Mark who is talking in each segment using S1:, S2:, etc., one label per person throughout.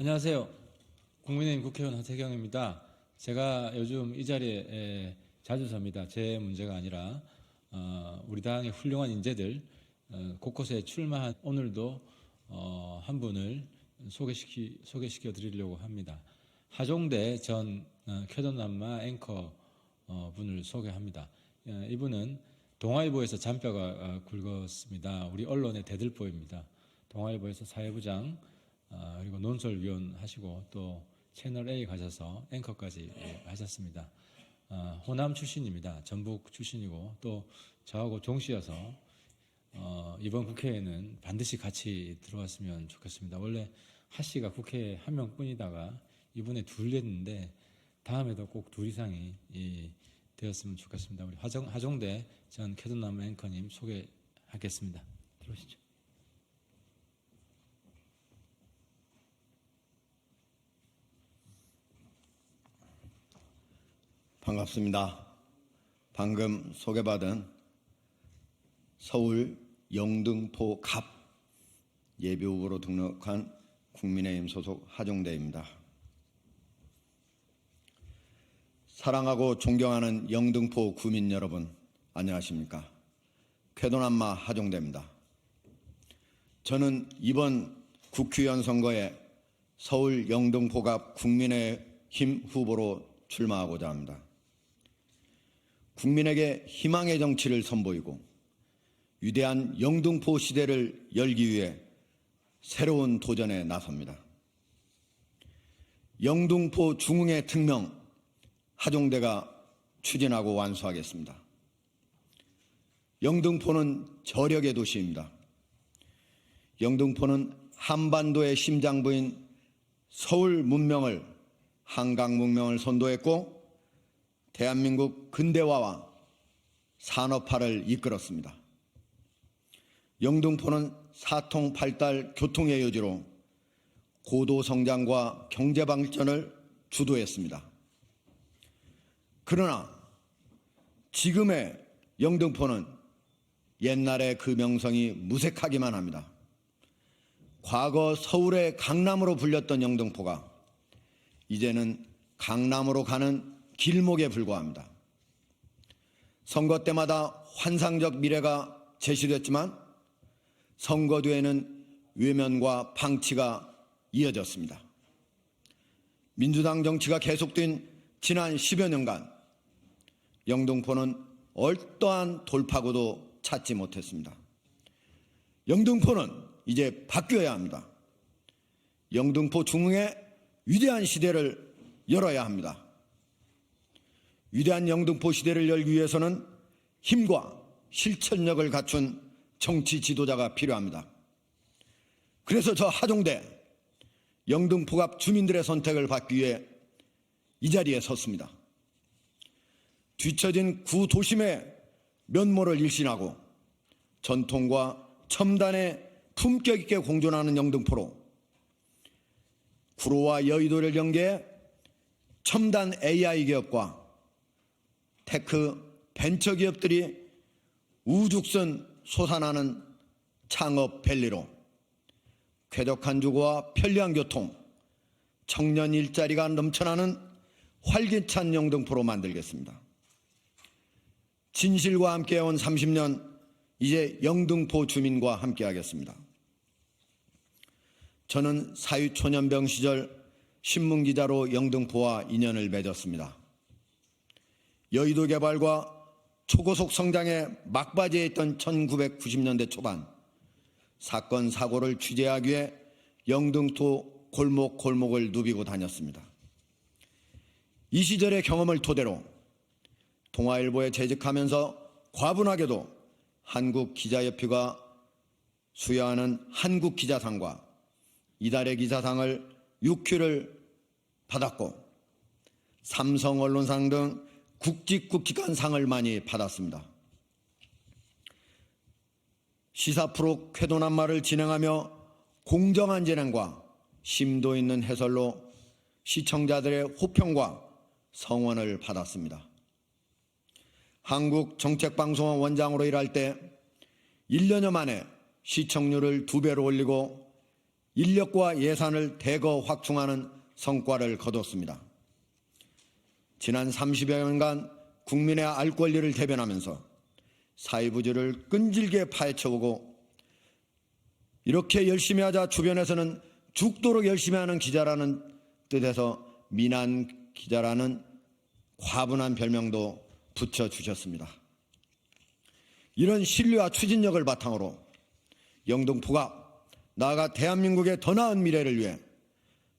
S1: 안녕하세요. 국민의힘 국회의원 하태경입니다. 제가 요즘 이 자리에 자주 섭니다. 제 문제가 아니라 우리 당의 훌륭한 인재들 곳곳에 출마한 오늘도 한 분을 소개시켜 드리려고 합니다. 하종대 전 쾌돈남마 앵커 분을 소개합니다. 이분은 동아일보에서 잔뼈가 굵었습니다. 우리 언론의 대들보입니다. 동아일보에서 사회부장 그리고 논설위원 하시고 또 채널 A 가셔서 앵커까지 하셨습니다. 호남 출신입니다. 전북 출신이고 또 저하고 동시여서 이번 국회에는 반드시 같이 들어왔으면 좋겠습니다. 원래 하 씨가 국회에 한 명뿐이다가 이번에 둘 됐는데 다음에도 꼭 둘 이상이 되었으면 좋겠습니다. 우리 하종대 전 쾌돈남마 앵커님 소개하겠습니다. 들어오시죠.
S2: 반갑습니다. 방금 소개받은 서울 영등포 갑 예비후보로 등록한 국민의힘 소속 하종대입니다. 사랑하고 존경하는 영등포 구민 여러분, 안녕하십니까? 쾌돈남마 하종대입니다. 저는 이번 국회의원 선거에 서울 영등포 갑 국민의힘 후보로 출마하고자 합니다. 국민에게 희망의 정치를 선보이고 위대한 영등포 시대를 열기 위해 새로운 도전에 나섭니다. 영등포 중흥의 특명 하종대가 추진하고 완수하겠습니다. 영등포는 저력의 도시입니다. 영등포는 한반도의 심장부인 서울 문명을, 한강 문명을 선도했고 대한민국 근대화와 산업화를 이끌었습니다. 영등포는 사통팔달 교통의 요지로 고도 성장과 경제 발전을 주도했습니다. 그러나 지금의 영등포는 옛날의 그 명성이 무색하기만 합니다. 과거 서울의 강남으로 불렸던 영등포가 이제는 강남으로 가는 길목에 불과합니다. 선거 때마다 환상적 미래가 제시됐지만 선거 뒤에는 외면과 방치가 이어졌습니다. 민주당 정치가 계속된 지난 10여 년간 영등포는 어떠한 돌파구도 찾지 못했습니다. 영등포는 이제 바뀌어야 합니다. 영등포 중흥의 위대한 시대를 열어야 합니다. 위대한 영등포 시대를 열기 위해서는 힘과 실천력을 갖춘 정치 지도자가 필요합니다. 그래서 저 하종대 영등포 갑 주민들의 선택을 받기 위해 이 자리에 섰습니다. 뒤처진 구도심의 면모를 일신하고 전통과 첨단의 품격 있게 공존하는 영등포로 구로와 여의도를 연계해 첨단 AI 기업과 테크 벤처 기업들이 우죽순 솟아나는 창업 밸리로 쾌적한 주거와 편리한 교통, 청년 일자리가 넘쳐나는 활기찬 영등포로 만들겠습니다. 진실과 함께해온 30년, 이제 영등포 주민과 함께하겠습니다. 저는 사회초년병 시절 신문기자로 영등포와 인연을 맺었습니다. 여의도 개발과 초고속 성장의 막바지에 있던 1990년대 초반 사건 사고를 취재하기 위해 영등포 골목골목을 누비고 다녔습니다. 이 시절의 경험을 토대로 동아일보에 재직하면서 과분하게도 한국기자협회가 수여하는 한국기자상과 이달의 기자상을 6회를 받았고 삼성언론상 등 굵직굵직한 상을 많이 받았습니다. 시사 프로 쾌돈남마를 진행하며 공정한 진행과 심도 있는 해설로 시청자들의 호평과 성원을 받았습니다. 한국정책방송원 원장으로 일할 때 1년여 만에 시청률을 2배로 올리고 인력과 예산을 대거 확충하는 성과를 거뒀습니다. 지난 30여 년간 국민의 알 권리를 대변하면서 사회부조를 끈질게 파헤쳐보고 이렇게 열심히 하자 주변에서는 죽도록 열심히 하는 기자라는 뜻에서 미난 기자라는 과분한 별명도 붙여주셨습니다. 이런 신뢰와 추진력을 바탕으로 영등포가 나아가 대한민국의 더 나은 미래를 위해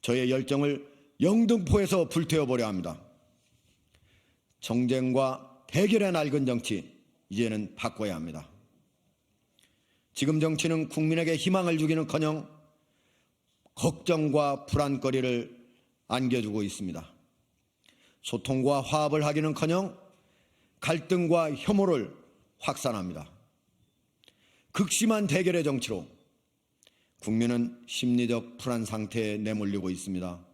S2: 저의 열정을 영등포에서 불태워보려 합니다. 정쟁과 대결의 낡은 정치, 이제는 바꿔야 합니다. 지금 정치는 국민에게 희망을 주기는커녕 걱정과 불안거리를 안겨주고 있습니다. 소통과 화합을 하기는커녕 갈등과 혐오를 확산합니다. 극심한 대결의 정치로 국민은 심리적 불안 상태에 내몰리고 있습니다.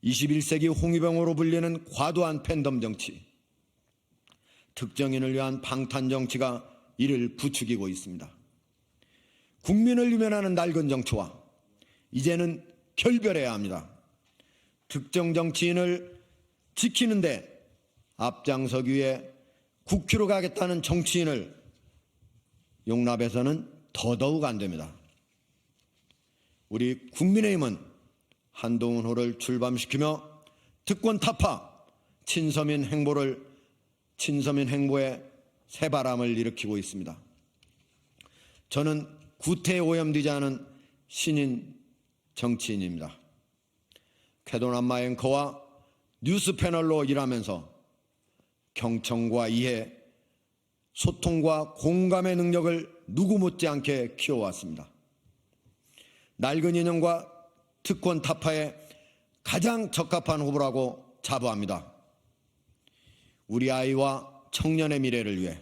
S2: 21세기 홍위병으로 불리는 과도한 팬덤 정치, 특정인을 위한 방탄 정치가 이를 부추기고 있습니다. 국민을 유면하는 낡은 정치와 이제는 결별해야 합니다. 특정 정치인을 지키는데 앞장서기 위해 국회로 가겠다는 정치인을 용납해서는 더더욱 안 됩니다. 우리 국민의힘은 한동훈호를 출범시키며 특권 타파, 친서민 행보에 새바람을 일으키고 있습니다. 저는 구태에 오염되지 않은 신인 정치인입니다. 쾌도남마 앵커와 뉴스 패널로 일하면서 경청과 이해, 소통과 공감의 능력을 누구 못지않게 키워왔습니다. 낡은 인형과 특권 타파에 가장 적합한 후보라고 자부합니다. 우리 아이와 청년의 미래를 위해,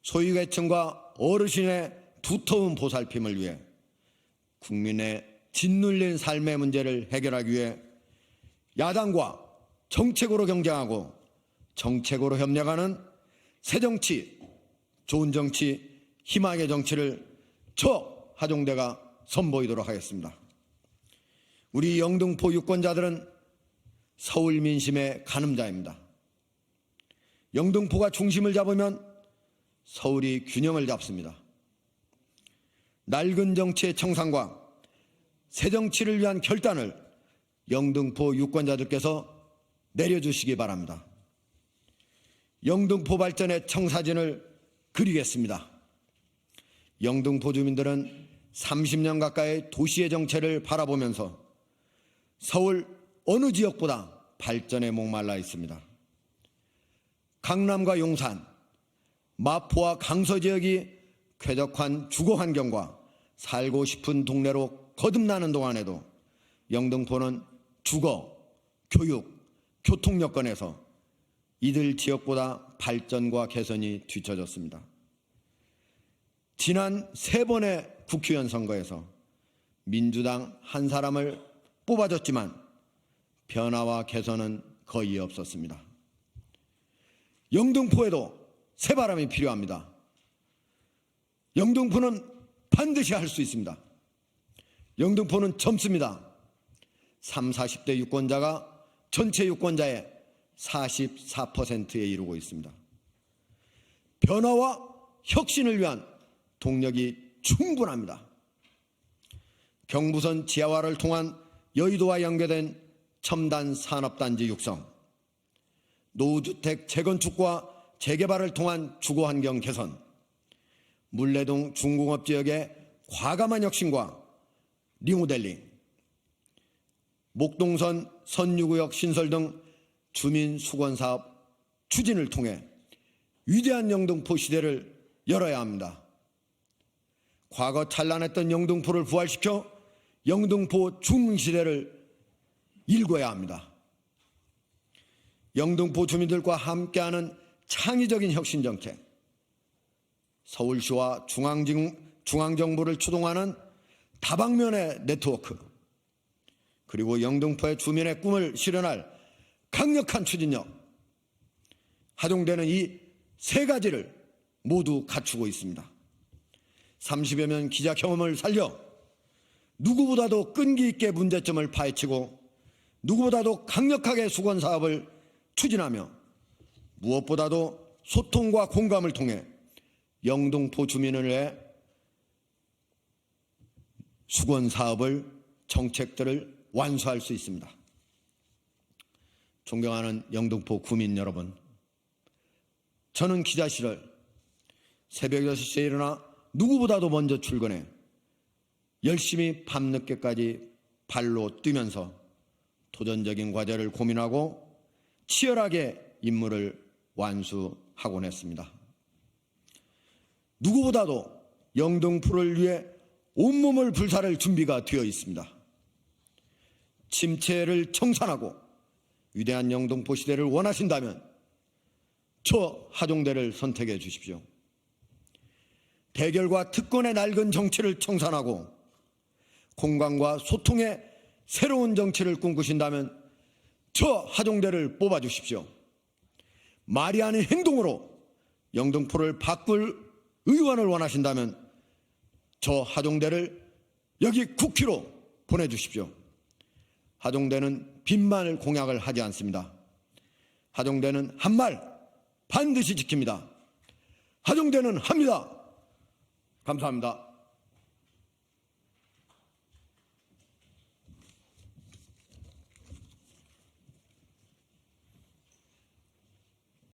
S2: 소유계층과 어르신의 두터운 보살핌을 위해, 국민의 짓눌린 삶의 문제를 해결하기 위해 야당과 정책으로 경쟁하고 정책으로 협력하는 새정치, 좋은 정치, 희망의 정치를 저 하종대가 선보이도록 하겠습니다. 우리 영등포 유권자들은 서울 민심의 가늠자입니다. 영등포가 중심을 잡으면 서울이 균형을 잡습니다. 낡은 정치의 청산과 새 정치를 위한 결단을 영등포 유권자들께서 내려주시기 바랍니다. 영등포 발전의 청사진을 그리겠습니다. 영등포 주민들은 30년 가까이 도시의 정체를 바라보면서 서울 어느 지역보다 발전에 목말라 있습니다. 강남과 용산, 마포와 강서 지역이 쾌적한 주거 환경과 살고 싶은 동네로 거듭나는 동안에도 영등포는 주거, 교육, 교통 여건에서 이들 지역보다 발전과 개선이 뒤처졌습니다. 지난 3번의 국회의원 선거에서 민주당 한 사람을 뽑아줬지만 변화와 개선은 거의 없었습니다. 영등포에도 새바람이 필요합니다. 영등포는 반드시 할 수 있습니다. 영등포는 젊습니다. 30, 40대 유권자가 전체 유권자의 44%에 이르고 있습니다. 변화와 혁신을 위한 동력이 충분합니다. 경부선 지하화를 통한 여의도와 연계된 첨단 산업단지 육성, 노후주택 재건축과 재개발을 통한 주거환경 개선, 물레동 중공업 지역의 과감한 혁신과 리모델링, 목동선 선유구역 신설 등 주민수건사업 추진을 통해 위대한 영등포 시대를 열어야 합니다. 과거 찬란했던 영등포를 부활시켜 영등포 중흥시대를 일궈야 합니다. 영등포 주민들과 함께하는 창의적인 혁신 정책, 서울시와 중앙정부를 추동하는 다방면의 네트워크, 그리고 영등포의 주민의 꿈을 실현할 강력한 추진력, 하동대는 이 3가지를 모두 갖추고 있습니다. 30여 년 기자 경험을 살려 누구보다도 끈기 있게 문제점을 파헤치고 누구보다도 강력하게 수건 사업을 추진하며 무엇보다도 소통과 공감을 통해 영등포 주민을 위해 수건 사업을 정책들을 완수할 수 있습니다. 존경하는 영등포 구민 여러분, 저는 기자 시절 새벽 6시에 일어나 누구보다도 먼저 출근해 열심히 밤늦게까지 발로 뛰면서 도전적인 과제를 고민하고 치열하게 임무를 완수하곤 했습니다. 누구보다도 영등포를 위해 온몸을 불사를 준비가 되어 있습니다. 침체를 청산하고 위대한 영등포 시대를 원하신다면 저 하종대를 선택해 주십시오. 대결과 특권의 낡은 정치를 청산하고 공감과 소통의 새로운 정치를 꿈꾸신다면 저 하종대를 뽑아 주십시오. 말이 아닌 행동으로 영등포를 바꿀 의원을 원하신다면 저 하종대를 여기 국회로 보내주십시오. 하종대는 빈말 공약을 하지 않습니다. 하종대는 한 말 반드시 지킵니다. 하종대는 합니다. 감사합니다.